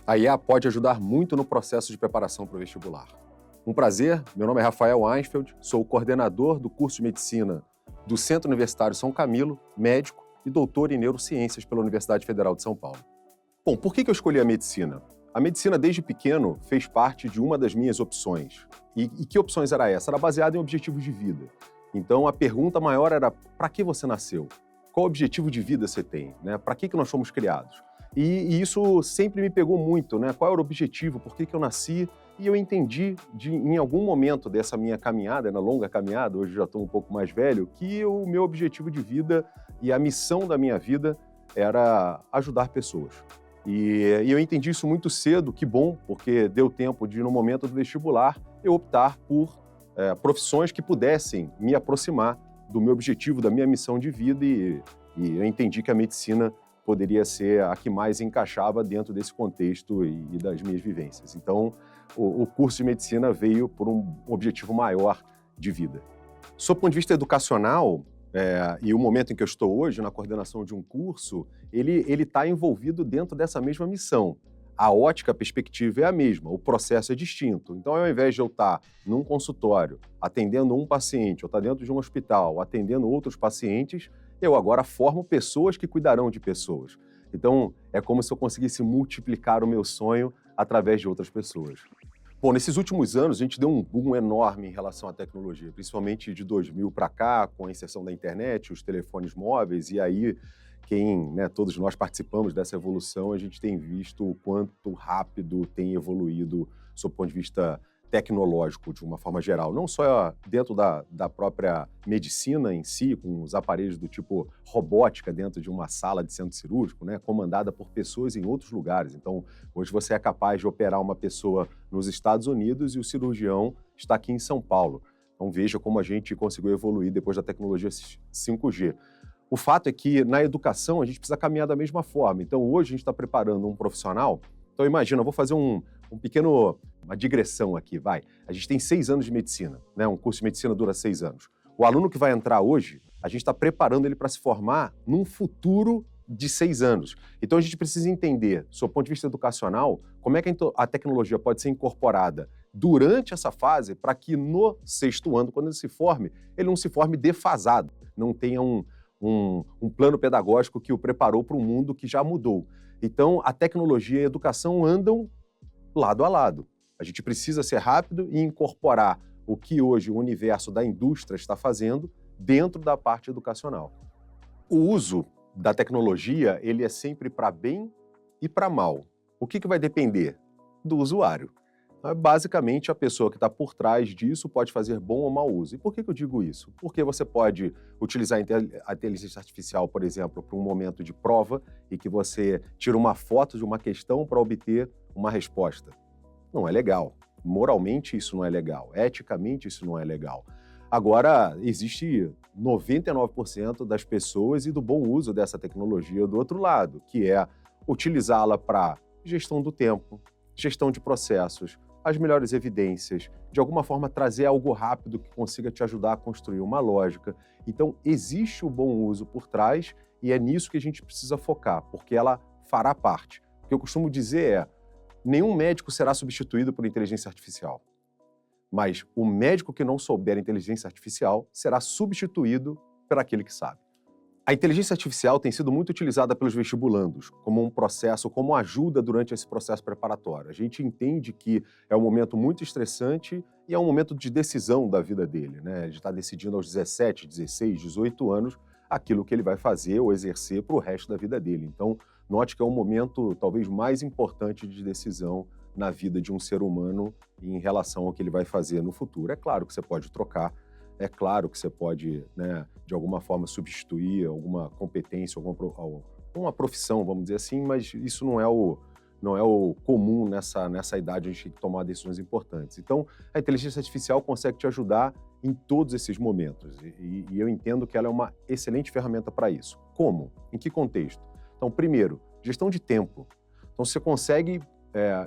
A IA pode ajudar muito no processo de preparação para o vestibular. Um prazer, meu nome é Rafael Einsfeld, sou o coordenador do curso de Medicina do Centro Universitário São Camilo, médico e doutor em Neurociências pela Universidade Federal de São Paulo. Bom, por que eu escolhi a medicina? A medicina, desde pequeno, fez parte de uma das minhas opções. E que opções era essa? Era baseada em objetivos de vida. Então, a pergunta maior era, para que você nasceu? Qual objetivo de vida você tem? Para que nós fomos criados? E isso sempre me pegou muito, qual era o objetivo, por que eu nasci? E eu entendi, em algum momento dessa minha caminhada, na longa caminhada, hoje já estou um pouco mais velho, que o meu objetivo de vida e a missão da minha vida era ajudar pessoas. E eu entendi isso muito cedo, que bom, porque deu tempo de, no momento do vestibular, eu optar por profissões que pudessem me aproximar do meu objetivo, da minha missão de vida, e eu entendi que a medicina poderia ser a que mais encaixava dentro desse contexto e das minhas vivências. Então, o curso de medicina veio por um objetivo maior de vida. Sob o ponto de vista educacional, e o momento em que eu estou hoje, na coordenação de um curso, ele está envolvido dentro dessa mesma missão. A ótica, a perspectiva é a mesma, o processo é distinto. Então, ao invés de eu estar num consultório, atendendo um paciente, ou estar dentro de um hospital, atendendo outros pacientes, eu agora formo pessoas que cuidarão de pessoas. Então, é como se eu conseguisse multiplicar o meu sonho através de outras pessoas. Bom, nesses últimos anos, a gente deu um boom enorme em relação à tecnologia, principalmente de 2000 para cá, com a inserção da internet, os telefones móveis, e aí todos nós participamos dessa evolução, a gente tem visto o quanto rápido tem evoluído sob o ponto de vista tecnológico, de uma forma geral. Não só dentro da própria medicina em si, com os aparelhos do tipo robótica dentro de uma sala de centro cirúrgico, comandada por pessoas em outros lugares. Então, hoje você é capaz de operar uma pessoa nos Estados Unidos e o cirurgião está aqui em São Paulo. Então, veja como a gente conseguiu evoluir depois da tecnologia 5G. O fato é que, na educação, a gente precisa caminhar da mesma forma. Então, hoje a gente está preparando um profissional. Então, imagina, eu vou fazer uma digressão aqui, vai. A gente tem 6 anos de medicina, um curso de medicina dura 6 anos. O aluno que vai entrar hoje, a gente está preparando ele para se formar num futuro de 6 anos. Então, a gente precisa entender, do ponto de vista educacional, como é que a tecnologia pode ser incorporada durante essa fase para que no 6º ano, quando ele se forme, ele não se forme defasado, não tenha um plano pedagógico que o preparou para um mundo que já mudou. Então, a tecnologia e a educação andam lado a lado. A gente precisa ser rápido e incorporar o que hoje o universo da indústria está fazendo dentro da parte educacional. O uso da tecnologia, ele é sempre para bem e para mal. O que vai depender? Do usuário. Basicamente, a pessoa que está por trás disso pode fazer bom ou mau uso. E por que eu digo isso? Porque você pode utilizar a inteligência artificial, por exemplo, para um momento de prova e que você tira uma foto de uma questão para obter uma resposta. Não é legal. Moralmente, isso não é legal. Eticamente, isso não é legal. Agora, existe 99% das pessoas e do bom uso dessa tecnologia do outro lado, que é utilizá-la para gestão do tempo, gestão de processos, as melhores evidências, de alguma forma trazer algo rápido que consiga te ajudar a construir uma lógica. Então, existe o bom uso por trás e é nisso que a gente precisa focar, porque ela fará parte. O que eu costumo dizer é, nenhum médico será substituído por inteligência artificial, mas o médico que não souber inteligência artificial será substituído por aquele que sabe. A inteligência artificial tem sido muito utilizada pelos vestibulandos como um processo, como ajuda durante esse processo preparatório. A gente entende que é um momento muito estressante e é um momento de decisão da vida dele, Ele está decidindo aos 17, 16, 18 anos aquilo que ele vai fazer ou exercer para o resto da vida dele. Então, note que é um momento talvez mais importante de decisão na vida de um ser humano em relação ao que ele vai fazer no futuro. É claro que você pode trocar, é claro que você pode, de alguma forma, substituir alguma competência, alguma profissão, vamos dizer assim, mas isso não é o comum nessa idade, a gente tem que tomar decisões importantes. Então, a inteligência artificial consegue te ajudar em todos esses momentos e eu entendo que ela é uma excelente ferramenta para isso. Como? Em que contexto? Então, primeiro, gestão de tempo. Então, você consegue,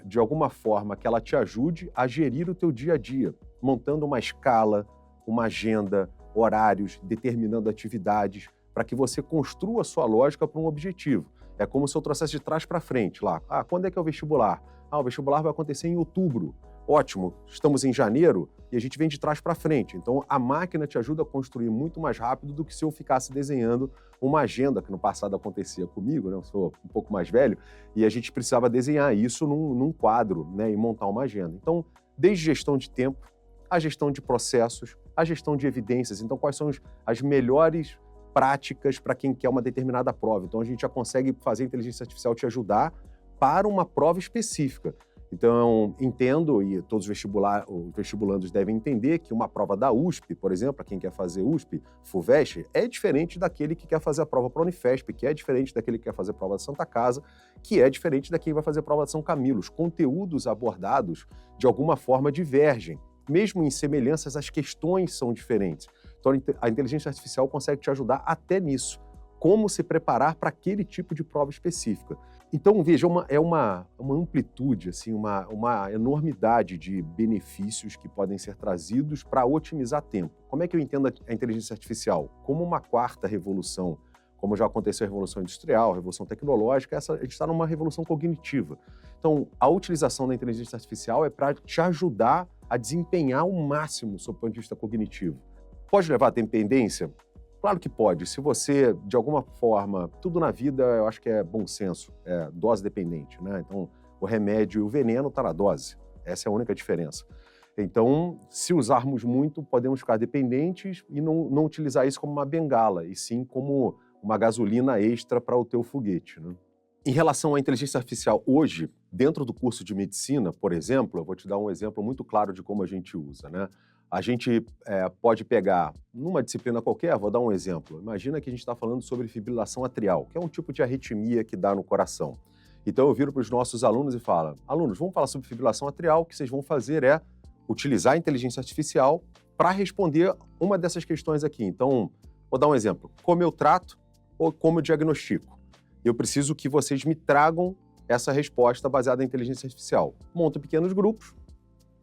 de alguma forma, que ela te ajude a gerir o teu dia a dia, montando uma escala, uma agenda, horários, determinando atividades, para que você construa a sua lógica para um objetivo. É como se eu trouxesse de trás para frente lá. Quando é que é o vestibular? O vestibular vai acontecer em outubro. Ótimo, estamos em janeiro e a gente vem de trás para frente. Então, a máquina te ajuda a construir muito mais rápido do que se eu ficasse desenhando uma agenda, que no passado acontecia comigo, né? Eu sou um pouco mais velho, e a gente precisava desenhar isso num quadro, né? E montar uma agenda. Então, desde gestão de tempo, a gestão de processos, a gestão de evidências. Então, quais são as melhores práticas para quem quer uma determinada prova? Então, a gente já consegue fazer a inteligência artificial te ajudar para uma prova específica. Então, entendo, e todos os vestibulandos devem entender, que uma prova da USP, por exemplo, para quem quer fazer USP, FUVEST, é diferente daquele que quer fazer a prova para a Unifesp, que é diferente daquele que quer fazer a prova da Santa Casa, que é diferente daquele que vai fazer a prova de São Camilo. Os conteúdos abordados, de alguma forma, divergem. Mesmo em semelhanças, as questões são diferentes. Então, a inteligência artificial consegue te ajudar até nisso. Como se preparar para aquele tipo de prova específica. Então, veja, é uma amplitude, assim, uma enormidade de benefícios que podem ser trazidos para otimizar tempo. Como é que eu entendo a inteligência artificial? Como uma quarta revolução, como já aconteceu a Revolução Industrial, a Revolução Tecnológica, a gente está numa revolução cognitiva. Então, a utilização da inteligência artificial é para te ajudar a desempenhar o máximo sob o ponto de vista cognitivo. Pode levar à dependência? Claro que pode. Se você, de alguma forma, tudo na vida, eu acho que é bom senso, é dose dependente, né? Então, o remédio e o veneno está na dose. Essa é a única diferença. Então, se usarmos muito, podemos ficar dependentes e não utilizar isso como uma bengala, e sim como uma gasolina extra para o teu foguete, né? Em relação à inteligência artificial, hoje, dentro do curso de medicina, por exemplo, eu vou te dar um exemplo muito claro de como a gente usa, né? A gente pode pegar, numa disciplina qualquer, vou dar um exemplo. Imagina que a gente está falando sobre fibrilação atrial, que é um tipo de arritmia que dá no coração. Então eu viro para os nossos alunos e falo, alunos, vamos falar sobre fibrilação atrial, o que vocês vão fazer é utilizar a inteligência artificial para responder uma dessas questões aqui. Então, vou dar um exemplo. Como eu trato ou como eu diagnostico? Eu preciso que vocês me tragam essa resposta baseada em inteligência artificial. Monto pequenos grupos.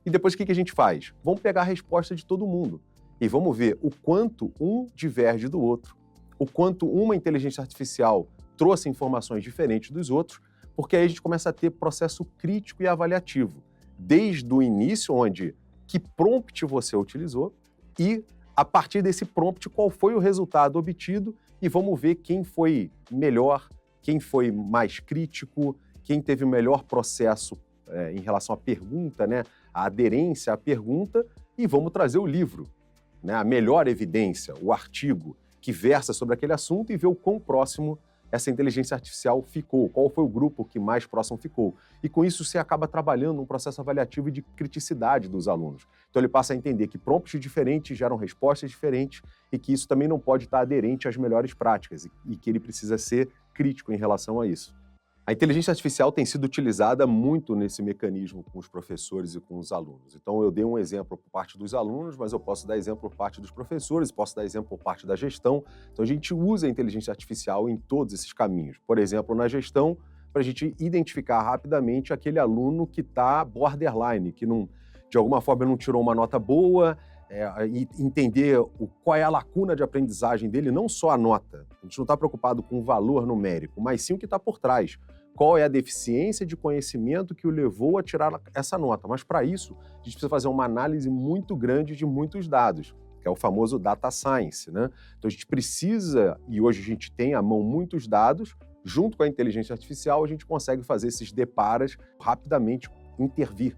E depois o que a gente faz? Vamos pegar a resposta de todo mundo e vamos ver o quanto um diverge do outro, o quanto uma inteligência artificial trouxe informações diferentes dos outros, porque aí a gente começa a ter processo crítico e avaliativo, desde o início, onde que prompt você utilizou e, a partir desse prompt, qual foi o resultado obtido e vamos ver quem foi melhor, quem foi mais crítico, quem teve o melhor processo em relação à pergunta, né? A aderência à pergunta, e vamos trazer o livro, né? A melhor evidência, o artigo que versa sobre aquele assunto e ver o quão próximo essa inteligência artificial ficou, qual foi o grupo que mais próximo ficou. E com isso você acaba trabalhando um processo avaliativo e de criticidade dos alunos. Então ele passa a entender que prompts diferentes geram respostas diferentes e que isso também não pode estar aderente às melhores práticas e que ele precisa ser crítico em relação a isso. A inteligência artificial tem sido utilizada muito nesse mecanismo com os professores e com os alunos. Então, eu dei um exemplo por parte dos alunos, mas eu posso dar exemplo por parte dos professores, posso dar exemplo por parte da gestão. Então, a gente usa a inteligência artificial em todos esses caminhos. Por exemplo, na gestão, para a gente identificar rapidamente aquele aluno que está borderline, que não, de alguma forma não tirou uma nota boa, e entender qual é a lacuna de aprendizagem dele, não só a nota. A gente não está preocupado com o valor numérico, mas sim o que está por trás. Qual é a deficiência de conhecimento que o levou a tirar essa nota. Mas, para isso, a gente precisa fazer uma análise muito grande de muitos dados, que é o famoso data science, né? Então, a gente precisa, e hoje a gente tem à mão muitos dados, junto com a inteligência artificial, a gente consegue fazer esses deparas rapidamente, intervir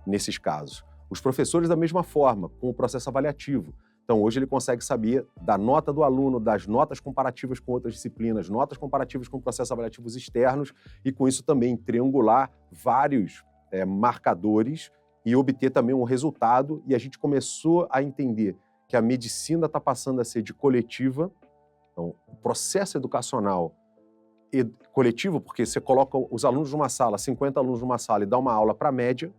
nesses casos. Os professores, da mesma forma, com o processo avaliativo. Então, hoje ele consegue saber da nota do aluno, das notas comparativas com outras disciplinas, notas comparativas com processos avaliativos externos e, com isso, também triangular vários marcadores e obter também um resultado. E a gente começou a entender que a medicina está passando a ser de coletiva. Então, o processo educacional coletivo, porque você coloca os alunos numa sala, 50 alunos numa sala e dá uma aula para a média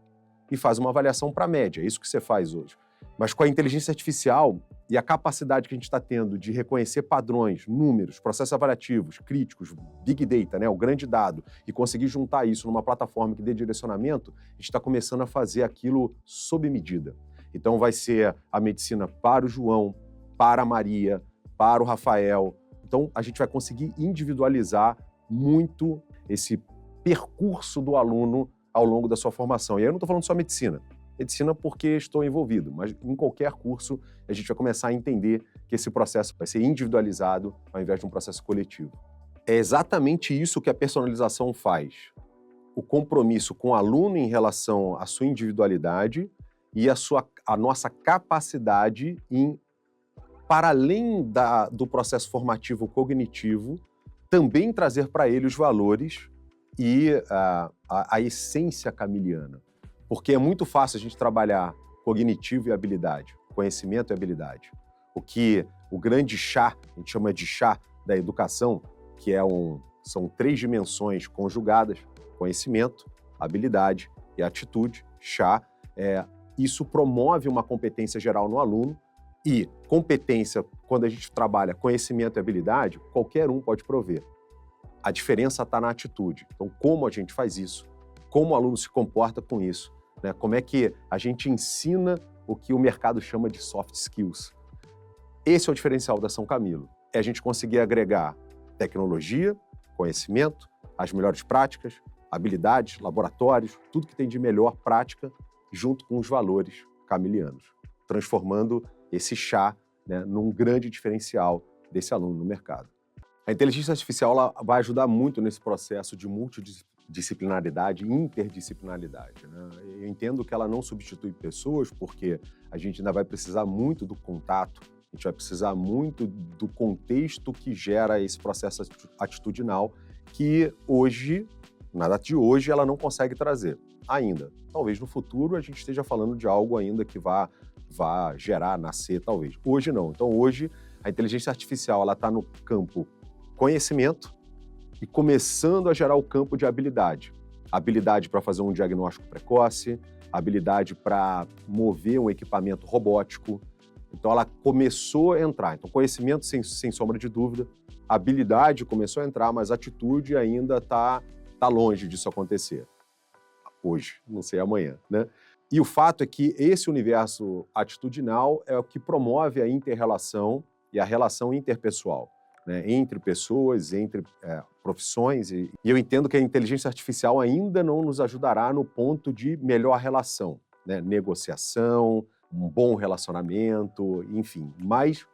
e faz uma avaliação para a média. É isso que você faz hoje. Mas com a inteligência artificial e a capacidade que a gente está tendo de reconhecer padrões, números, processos avaliativos, críticos, big data, né, o grande dado, e conseguir juntar isso numa plataforma que dê direcionamento, a gente está começando a fazer aquilo sob medida. Então vai ser a medicina para o João, para a Maria, para o Rafael. Então a gente vai conseguir individualizar muito esse percurso do aluno ao longo da sua formação. E aí eu não estou falando só medicina. Medicina porque estou envolvido, mas em qualquer curso a gente vai começar a entender que esse processo vai ser individualizado ao invés de um processo coletivo. É exatamente isso que a personalização faz. O compromisso com o aluno em relação à sua individualidade e a nossa capacidade em, para além do processo formativo cognitivo, também trazer para ele os valores e a essência camiliana. Porque é muito fácil a gente trabalhar cognitivo e habilidade, conhecimento e habilidade. O que o grande chá, a gente chama de chá da educação, que são 3 dimensões conjugadas, conhecimento, habilidade e atitude, chá, isso promove uma competência geral no aluno e competência, quando a gente trabalha conhecimento e habilidade, qualquer um pode prover. A diferença está na atitude. Então, como a gente faz isso? Como o aluno se comporta com isso? Né? Como é que a gente ensina o que o mercado chama de soft skills? Esse é o diferencial da São Camilo. É a gente conseguir agregar tecnologia, conhecimento, as melhores práticas, habilidades, laboratórios, tudo que tem de melhor prática, junto com os valores camilianos, transformando esse chá, né, num grande diferencial desse aluno no mercado. A inteligência artificial ela vai ajudar muito nesse processo de multidisciplinaridade e interdisciplinaridade, né? Eu entendo que ela não substitui pessoas, porque a gente ainda vai precisar muito do contato, a gente vai precisar muito do contexto que gera esse processo atitudinal, que hoje, na data de hoje, ela não consegue trazer ainda. Talvez no futuro a gente esteja falando de algo ainda que vá gerar, nascer, talvez. Hoje não. Então hoje a inteligência artificial ela está no campo conhecimento e começando a gerar o campo de habilidade. Habilidade para fazer um diagnóstico precoce, habilidade para mover um equipamento robótico. Então ela começou a entrar. Então conhecimento sem sombra de dúvida, habilidade começou a entrar, mas atitude ainda está longe disso acontecer. Hoje, não sei amanhã, né? E o fato é que esse universo atitudinal é o que promove a inter-relação e a relação interpessoal, né, entre pessoas, entre profissões. E eu entendo que a inteligência artificial ainda não nos ajudará no ponto de melhor relação, né, negociação, um bom relacionamento, enfim. Mas,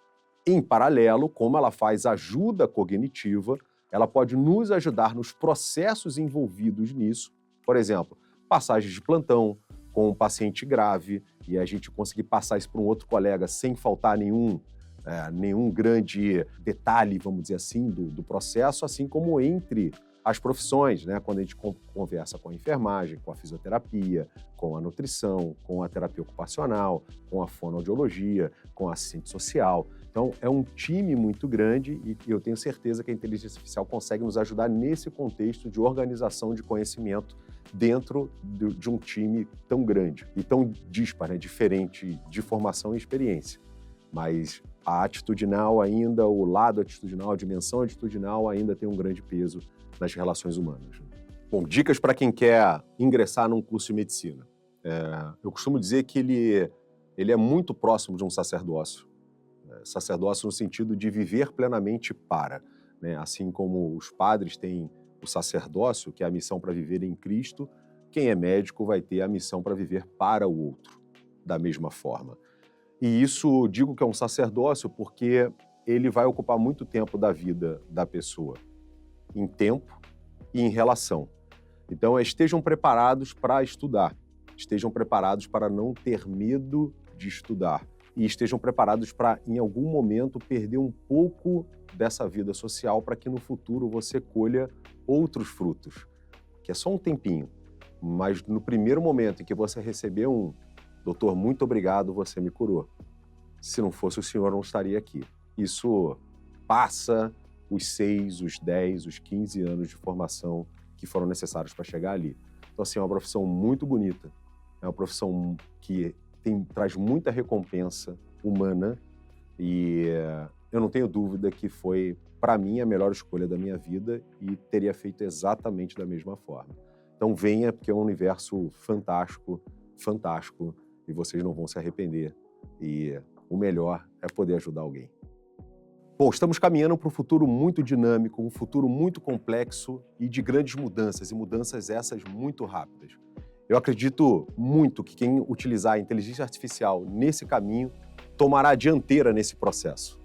em paralelo, como ela faz ajuda cognitiva, ela pode nos ajudar nos processos envolvidos nisso. Por exemplo, passagens de plantão com um paciente grave e a gente conseguir passar isso para um outro colega sem faltar nenhum grande detalhe, vamos dizer assim, do processo, assim como entre as profissões, né? Quando a gente conversa com a enfermagem, com a fisioterapia, com a nutrição, com a terapia ocupacional, com a fonoaudiologia, com a assistente social. Então, é um time muito grande e eu tenho certeza que a inteligência artificial consegue nos ajudar nesse contexto de organização de conhecimento dentro de um time tão grande e tão dispar, né? Diferente de formação e experiência. Mas a atitudinal ainda, o lado atitudinal, a dimensão atitudinal ainda tem um grande peso nas relações humanas. Bom, dicas para quem quer ingressar num curso de medicina. Eu costumo dizer que ele é muito próximo de um sacerdócio. Sacerdócio no sentido de viver plenamente para, né? Assim como os padres têm o sacerdócio, que é a missão para viver em Cristo, quem é médico vai ter a missão para viver para o outro, da mesma forma. E isso digo que é um sacerdócio porque ele vai ocupar muito tempo da vida da pessoa, em tempo e em relação. Então, estejam preparados para estudar, estejam preparados para não ter medo de estudar e estejam preparados para, em algum momento, perder um pouco dessa vida social para que no futuro você colha outros frutos, que é só um tempinho, mas no primeiro momento em que você receber um doutor, muito obrigado, você me curou. Se não fosse o senhor, eu não estaria aqui. Isso passa os 6, os 10, os 15 anos de formação que foram necessários para chegar ali. Então, assim, é uma profissão muito bonita, é uma profissão que traz muita recompensa humana e eu não tenho dúvida que foi, para mim, a melhor escolha da minha vida e teria feito exatamente da mesma forma. Então venha, porque é um universo fantástico, fantástico, e vocês não vão se arrepender. E o melhor é poder ajudar alguém. Bom, estamos caminhando para um futuro muito dinâmico, um futuro muito complexo e de grandes mudanças, e mudanças essas muito rápidas. Eu acredito muito que quem utilizar a inteligência artificial nesse caminho tomará a dianteira nesse processo.